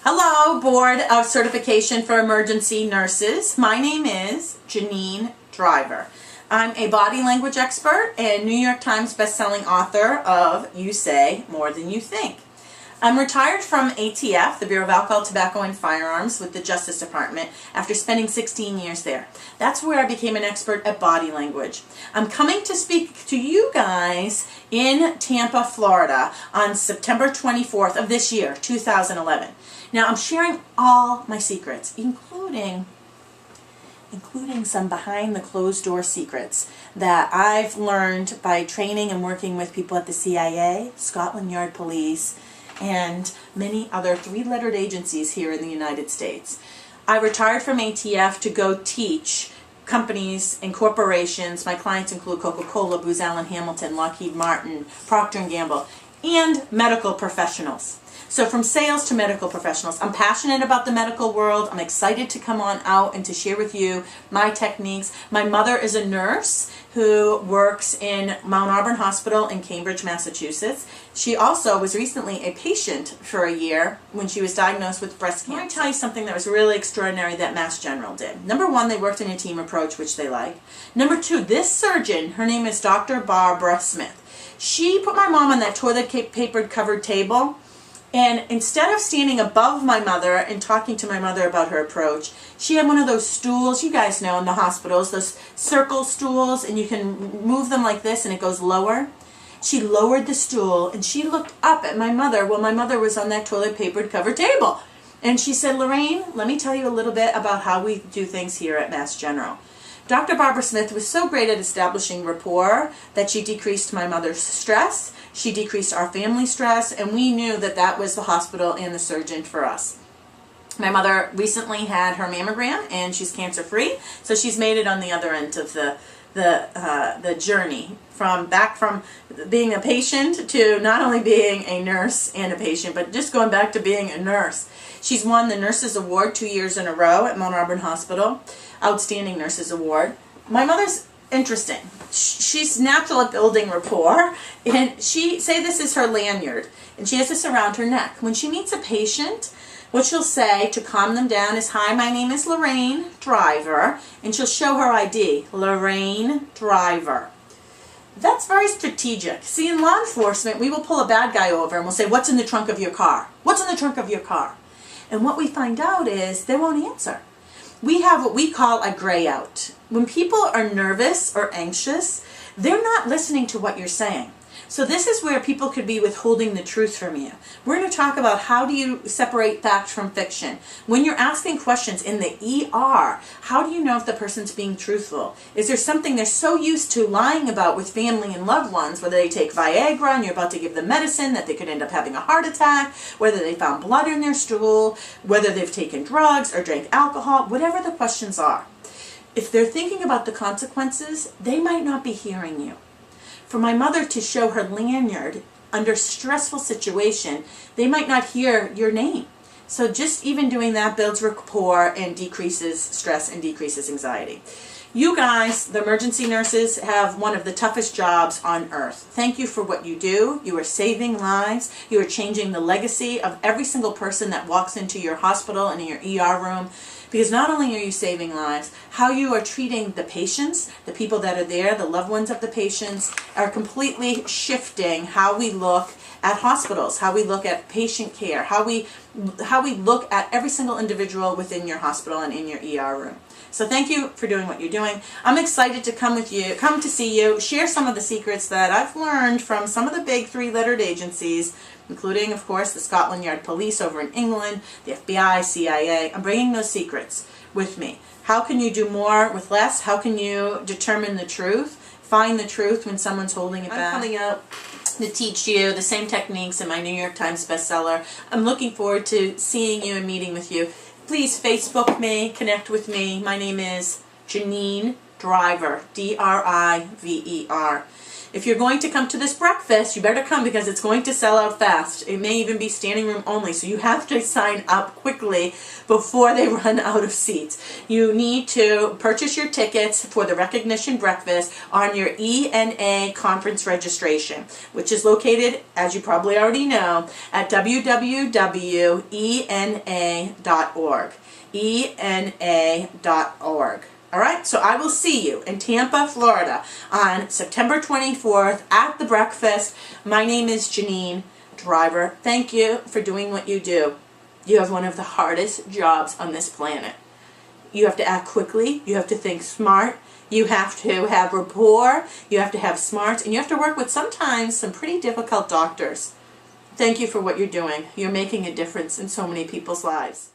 Hello, Board of Certification for Emergency Nurses. My name is Janine Driver. I'm a body language expert and New York Times bestselling author of You Say More Than You Think. I'm retired from ATF, the Bureau of Alcohol, Tobacco, and Firearms with the Justice Department after spending 16 years there. That's where I became an expert at body language. I'm coming to speak to you guys in Tampa, Florida on September 24th of this year, 2011. Now, I'm sharing all my secrets, including some behind the closed door secrets that I've learned by training and working with people at the CIA, Scotland Yard Police, and many other three-lettered agencies here in the United States. I retired from ATF to go teach companies and corporations. My clients include Coca-Cola, Booz Allen Hamilton, Lockheed Martin, Procter & Gamble, and medical professionals. So from sales to medical professionals, I'm passionate about the medical world. I'm excited to come on out and to share with you my techniques. My mother is a nurse who works in Mount Auburn Hospital in Cambridge, Massachusetts. She also was recently a patient for a year when she was diagnosed with breast cancer. Let me tell you something that was really extraordinary that Mass General did. Number one, they worked in a team approach, which they like. Number two, this surgeon, her name is Dr. Barbara Smith. She put my mom on that toilet paper covered table. And instead of standing above my mother and talking to my mother about her approach, she had one of those stools, you guys know in the hospitals, those circle stools, and you can move them like this and it goes lower. She lowered the stool and she looked up at my mother while my mother was on that toilet paper covered table. And she said, "Lorraine, let me tell you a little bit about how we do things here at Mass General." Dr. Barbara Smith was so great at establishing rapport that she decreased my mother's stress, she decreased our family stress, and we knew that that was the hospital and the surgeon for us. My mother recently had her mammogram and she's cancer-free, so she's made it on the other end of the journey from being a patient to not only being a nurse and a patient, but just going back to being a nurse. She's won the Nurses Award 2 years in a row at Mount Auburn Hospital, Outstanding Nurses Award. My mother's interesting. She's natural at building rapport, and this is her lanyard, and she has this around her neck. When she meets a patient, what she'll say to calm them down is, "Hi, my name is Lorraine Driver," and she'll show her ID, Lorraine Driver. That's very strategic. See, in law enforcement, we will pull a bad guy over and we'll say, "What's in the trunk of your car? What's in the trunk of your car?" And what we find out is they won't answer. We have what we call a gray out. When people are nervous or anxious, they're not listening to what you're saying. So this is where people could be withholding the truth from you. We're going to talk about how do you separate fact from fiction. When you're asking questions in the ER, how do you know if the person's being truthful? Is there something they're so used to lying about with family and loved ones, whether they take Viagra and you're about to give them medicine that they could end up having a heart attack, whether they found blood in their stool, whether they've taken drugs or drank alcohol, whatever the questions are. If they're thinking about the consequences, they might not be hearing you. For my mother to show her lanyard under stressful situation, they might not hear your name. So just even doing that builds rapport and decreases stress and decreases anxiety. You guys, the emergency nurses, have one of the toughest jobs on earth. Thank you for what you do. You are saving lives. You are changing the legacy of every single person that walks into your hospital and in your ER room. Because not only are you saving lives, how you are treating the patients, the people that are there, the loved ones of the patients, are completely shifting how we look at hospitals, how we look at patient care, how we look at every single individual within your hospital and in your ER room. So thank you for doing what you're doing. I'm excited to come to see you, share some of the secrets that I've learned from some of the big three-lettered agencies, including, of course, the Scotland Yard Police over in England, the FBI, CIA. I'm bringing those secrets with me. How can you do more with less? How can you determine the truth? Find the truth when someone's holding it back. I'm coming up to teach you the same techniques in my New York Times bestseller. I'm looking forward to seeing you and meeting with you. Please Facebook me, connect with me. My name is Janine Driver, Driver. If you're going to come to this breakfast, you better come because it's going to sell out fast. It may even be standing room only, so you have to sign up quickly before they run out of seats. You need to purchase your tickets for the recognition breakfast on your ENA conference registration, which is located, as you probably already know, at www.ena.org. ena.org. All right, so I will see you in Tampa, Florida on September 24th at the breakfast. My name is Janine Driver. Thank you for doing what you do. You have one of the hardest jobs on this planet. You have to act quickly. You have to think smart. You have to have rapport. You have to have smarts. And you have to work with sometimes some pretty difficult doctors. Thank you for what you're doing. You're making a difference in so many people's lives.